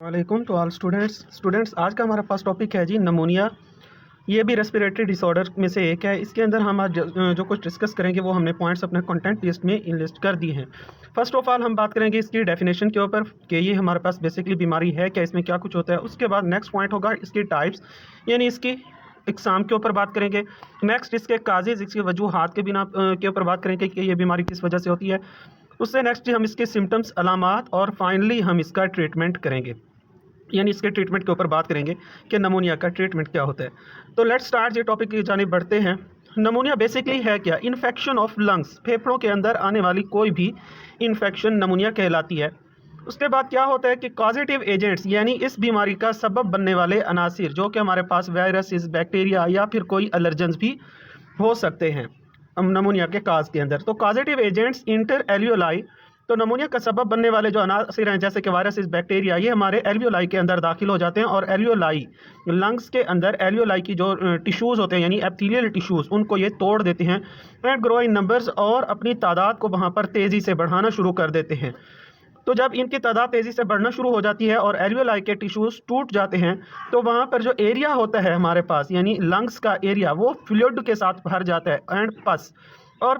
वालेकुम to all students आज का हमारा फर्स्ट टॉपिक है जी नमोनिया। ये भी रेस्पिरेटरी डिसऑर्डर में से एक है। इसके अंदर हम आज जो कुछ डिस्कस करेंगे वो हमने पॉइंट्स अपने कंटेंट लिस्ट में लिस्ट कर दी हैं। फर्स्ट ऑफ ऑल हम बात करेंगे इसकी डेफिनेशन के ऊपर कि ये हमारे पास बेसिकली बीमारी है क्या, इसमें क्या कुछ होता है। उसके बाद नेक्स्ट पॉइंट होगा इसकी टाइप्स, यानी इसकी एग्जाम के ऊपर बात करेंगे। नेक्स्ट इसके काजेज, इसकी वजूहात के बिना के ऊपर बात करेंगे कि ये बीमारी किस वजह से होती है। उससे नेक्स्ट हम इसके सिम्टम्स, अलामात और फाइनली हम इसका ट्रीटमेंट करेंगे, यानी इसके ट्रीटमेंट के ऊपर बात करेंगे कि नमोनिया का ट्रीटमेंट क्या होता है। तो लेट्स स्टार्ट, ये टॉपिक की जानिब बढ़ते हैं। नमोनिया बेसिकली है क्या? इन्फेक्शन ऑफ लंग्स, फेफड़ों के अंदर आने वाली कोई भी इन्फेक्शन नमोनिया कहलाती है। उसके बाद क्या होता है कि कॉजेटिव एजेंट्स, यानी इस बीमारी का सबब बनने वाले अनासिर, जो कि हमारे पास वायरस, बैक्टीरिया या फिर कोई एलर्जेंस भी हो सकते हैं नमोनिया के काज के अंदर। तो कॉजेटिव एजेंट्स इंटर एल्वियोलाई, तो नमोनिया का सबब बनने वाले जो अनासिर हैं जैसे कि वायरस, बैक्टीरिया, ये हमारे एल्वियोलाई के अंदर दाखिल हो जाते हैं। और एल्वियोलाई, लंग्स के अंदर एल्वियोलाई की जो टिश्यूज़ होते हैं यानी एपिथेलियल टिश्यूज़, उनको ये तोड़ देते हैं एंड ग्रो इन नंबर्स, और अपनी तादाद को वहाँ पर तेज़ी से बढ़ाना शुरू कर देते हैं। तो जब इनकी तादाद तेज़ी से बढ़ना शुरू हो जाती है और एल्वियोलाई के टिश्यूज़ टूट जाते हैं, तो वहाँ पर जो एरिया होता है हमारे पास, यानी लंग्स का एरिया, वो फ्लूइड के साथ भर जाता है एंड पस, और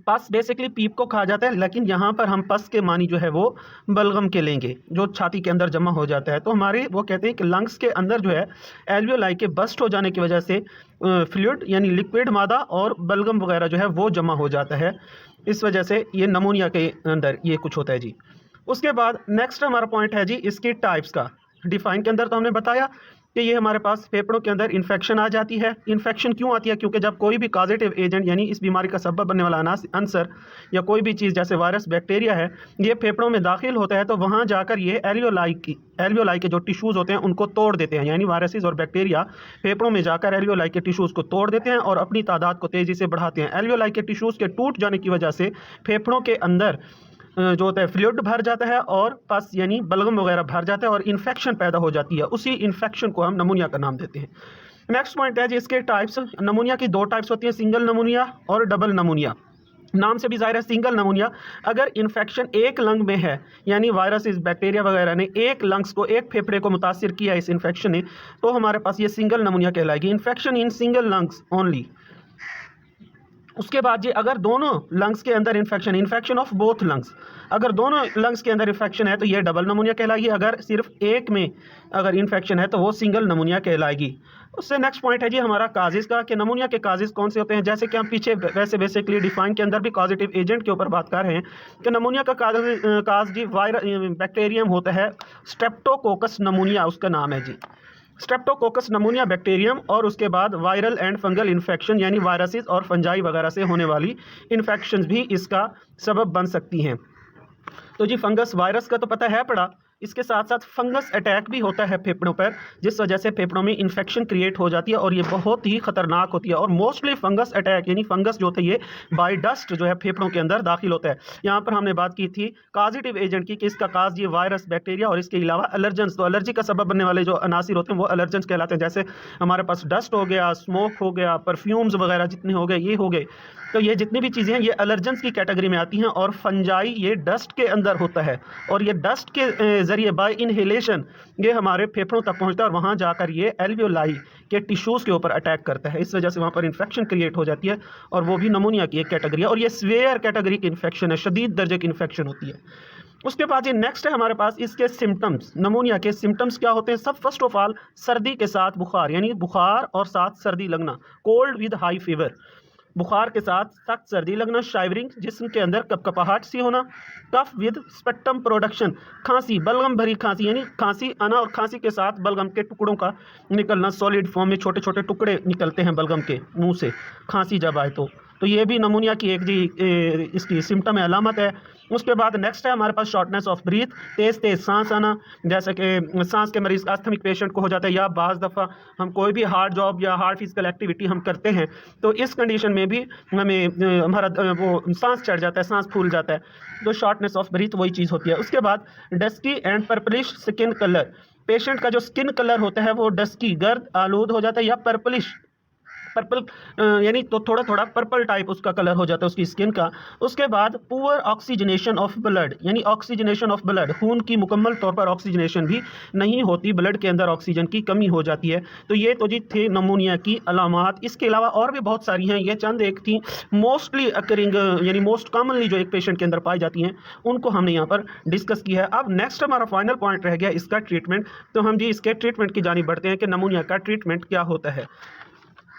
पस बेसिकली पीप को कहा जाता है, लेकिन यहाँ पर हम पस के मानी जो है वो बलगम के लेंगे, जो छाती के अंदर जमा हो जाता है। तो हमारे वो कहते हैं कि लंग्स के अंदर जो है एल्वियोलाई के बस्ट हो जाने की वजह से फ्लूइड यानी लिक्विड मादा और बलगम वगैरह जो है वो जमा हो जाता है। इस वजह से ये नमोनिया के अंदर ये कुछ होता है जी। उसके बाद नेक्स्ट हमारा पॉइंट है जी इसकी टाइप्स का। डिफाइन के अंदर तो हमने बताया कि ये हमारे पास फेफड़ों के अंदर इन्फेक्शन आ जाती है। इन्फेक्शन क्यों आती है? क्योंकि जब कोई भी कॉजेटिव एजेंट यानी इस बीमारी का सबब बनने वाला आंसर या कोई भी चीज़ जैसे वायरस, बैक्टीरिया है, ये फेफड़ों में दाखिल होता है, तो वहाँ जाकर ये एल्वियोलाई के जो टिश्यूज़ होते हैं उनको तोड़ देते हैं, यानी वायरसेस और बैक्टीरिया फेफड़ों में जाकर एल्वियोलाई के टिश्यूज़ को तोड़ देते हैं और अपनी तादाद को तेज़ी से बढ़ाते हैं। एल्वियोलाई के टिश्यूज़ के टूट जाने की वजह से फेफड़ों के अंदर जो होता है फ्लूइड भर जाता है और पस यानी बलगम वगैरह भर जाता है और इन्फेक्शन पैदा हो जाती है। उसी इन्फेक्शन को हम नमोनिया का नाम देते हैं। नेक्स्ट पॉइंट है जी इसके टाइप्स। नमोनिया की दो टाइप्स होती हैं, सिंगल नमोनिया और डबल नमोनिया। नाम से भी जाहिर है सिंगल नमोनिया, अगर इन्फेक्शन एक लंग में है, यानी वायरस, बैक्टीरिया वगैरह ने एक लंग्स को, एक फेफड़े को मुतासिर किया इस इन्फेक्शन ने, तो हमारे पास ये सिंगल नमोनिया कहलाएगी। Infection in single lungs only. उसके बाद जी अगर दोनों लंग्स के अंदर इन्फेक्शन ऑफ बोथ लंग्स, अगर दोनों लंग्स के अंदर इन्फेक्शन है तो ये डबल नमोनिया कहलाएगी। अगर सिर्फ एक में अगर इन्फेक्शन है तो वो सिंगल नमोनिया कहलाएगी। उससे नेक्स्ट पॉइंट है जी हमारा काजेज का, कि नमोनिया के काजेज कौन से होते हैं। जैसे कि हम पीछे वैसे बेसिकली डिफाइन के अंदर भी पॉजिटिव एजेंट के ऊपर बात कर रहे हैं कि नमोनिया का काज जी बैक्टीरियम होता है, स्ट्रेप्टोकोकस नमोनिया उसका नाम है जी, स्ट्रेप्टोकोकस नमोनिया बैक्टीरियम। और उसके बाद वायरल एंड फंगल इन्फेक्शन, यानी वायरसेस और फंजाई वगैरह से होने वाली इन्फेक्शंस भी इसका सबब बन सकती हैं। तो जी फंगस, वायरस का तो पता है पड़ा, इसके साथ साथ फंगस अटैक भी होता है फेफड़ों पर, जिस वजह से फेफड़ों में इन्फेक्शन क्रिएट हो जाती है और ये बहुत ही खतरनाक होती है। और मोस्टली फंगस अटैक यानी फंगस जो होता है ये बाय डस्ट जो है फेफड़ों के अंदर दाखिल होता है। यहाँ पर हमने बात की थी कॉजेटिव एजेंट की कि इसका काज ये वायरस, बैक्टीरिया और इसके अलावा एलर्जेंस, तो एलर्जी का सबब बनने वाले जो अनासिर होते हैं वो एलर्जेंस कहलाते हैं। जैसे हमारे पास डस्ट हो गया, स्मोक हो गया, परफ्यूम्स वगैरह जितने हो गए, ये हो गए, तो ये जितनी भी चीज़ें हैं ये एलर्जेंस की कैटेगरी में आती हैं। और फंजाई ये डस्ट के अंदर होता है और ये डस्ट के ज़रिए बाय इनहेलेशन ये हमारे फेफड़ों तक पहुंचता है और वहाँ जाकर ये एल्वियोलाई के टिश्यूज़ के ऊपर अटैक करता है। इस वजह से वहाँ पर इन्फेक्शन क्रिएट हो जाती है और वो भी नमोनिया की एक कैटेगरी है और ये सीवियर कैटेगरी की इन्फेक्शन है, शदीद दर्जे की इन्फेक्शन होती है। उसके बाद ये नेक्स्ट है हमारे पास इसके सिम्टम्स। नमोनिया के सिम्टम्स क्या होते हैं? सब फर्स्ट ऑफ ऑल सर्दी के साथ बुखार, यानी बुखार और साथ सर्दी लगना, कोल्ड विद हाई फीवर, बुखार के साथ सख्त सर्दी लगना, शाइवरिंग जिस्म के अंदर कपकपाहट सी होना, कफ विद स्पेक्टम प्रोडक्शन, खांसी, बलगम भरी खांसी, यानी खांसी आना और खांसी के साथ बलगम के टुकड़ों का निकलना, सॉलिड फॉर्म में छोटे छोटे टुकड़े निकलते हैं बलगम के मुंह से खांसी जब आए तो ये भी नमोनिया की एक जी इसकी सिम्टम है, अलामत है। उसके बाद नेक्स्ट है हमारे पास शॉर्टनेस ऑफ ब्रीथ, तेज़ तेज़ सांस आना, जैसे कि सांस के मरीज़ अस्थमिक पेशेंट को हो जाता है, या बाज़ दफ़ा हम कोई भी हार्ड जॉब या हार्ड फिजिकल एक्टिविटी हम करते हैं तो इस कंडीशन में भी हमें हमारा वो सांस चढ़ जाता है, सांस फूल जाता है, तो शॉर्टनेस ऑफ ब्रीथ वही चीज़ होती है। उसके बाद dusky and purplish skin colour, patient का जो स्किन कलर होता है वो डस्की, गर्द आलूद हो जाता है या पर्पलिश पर्पल यानी तो थोड़ा थोड़ा पर्पल टाइप उसका कलर हो जाता है उसकी स्किन का। उसके बाद पुअर ऑक्सीजनेशन ऑफ ब्लड, यानी ऑक्सीजनेशन ऑफ ब्लड, खून की मुकम्मल तौर पर ऑक्सीजनेशन भी नहीं होती, ब्लड के अंदर ऑक्सीजन की कमी हो जाती है। तो ये तो जी थे नमूनिया की अलामात। इसके अलावा और भी बहुत सारी हैं, ये चंद एक थी मोस्टली अकरिंग यानी मोस्ट कॉमनली जो एक पेशेंट के अंदर पाई जाती हैं, उनको हमने यहाँ पर डिस्कस किया है। अब नेक्स्ट हमारा फाइनल पॉइंट रह गया इसका ट्रीटमेंट। तो हम जी इसके ट्रीटमेंट की जानिब बढ़ते हैं कि नमूनिया का ट्रीटमेंट क्या होता है।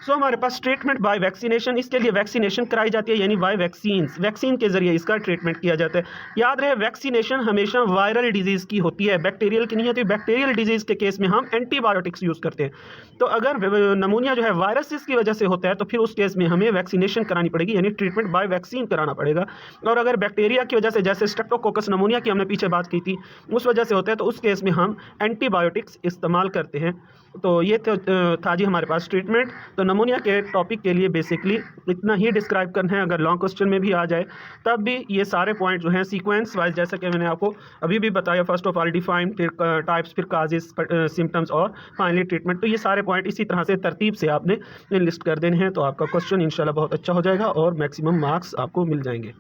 हमारे पास ट्रीटमेंट बाय वैक्सीनेशन, इसके लिए वैक्सीनेशन कराई जाती है, यानी बाय वैक्सीन के जरिए इसका ट्रीटमेंट किया जाता है। याद रहे वैक्सीनेशन हमेशा वायरल डिजीज़ की होती है, बैक्टीरियल की नहीं होती। बैक्टीरियल डिजीज़ के केस में हम एंटीबायोटिक्स यूज़ करते हैं। तो अगर नमूनिया जो है वायरसेस की वजह से होता है तो फिर उस केस में हमें वैक्सीनेशन करानी पड़ेगी, यानी ट्रीटमेंट बाय वैक्सीन कराना पड़ेगा। और अगर बैक्टीरिया की वजह से, जैसे स्ट्रेप्टोकोकस नमूनिया की हमने पीछे बात की थी, उस वजह से होता है तो उस केस में हम एंटीबायोटिक्स इस्तेमाल करते हैं। तो ये था जी हमारे पास ट्रीटमेंट। तो नमूनिया के टॉपिक के लिए बेसिकली इतना ही डिस्क्राइब करना है। अगर लॉन्ग क्वेश्चन में भी आ जाए तब भी ये सारे पॉइंट जो हैं सीक्वेंस वाइज, जैसा कि मैंने आपको अभी भी बताया, फर्स्ट ऑफ ऑल डिफाइन, फिर टाइप्स, फिर काजेस, सिम्टम्स और फाइनली ट्रीटमेंट। तो ये सारे पॉइंट इसी तरह से तरतीब से आपने लिस्ट कर देने हैं, तो आपका क्वेश्चन इंशाल्लाह बहुत अच्छा हो जाएगा और मैक्सिमम मार्क्स आपको मिल जाएंगे।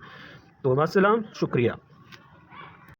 तो अस्सलाम, शुक्रिया।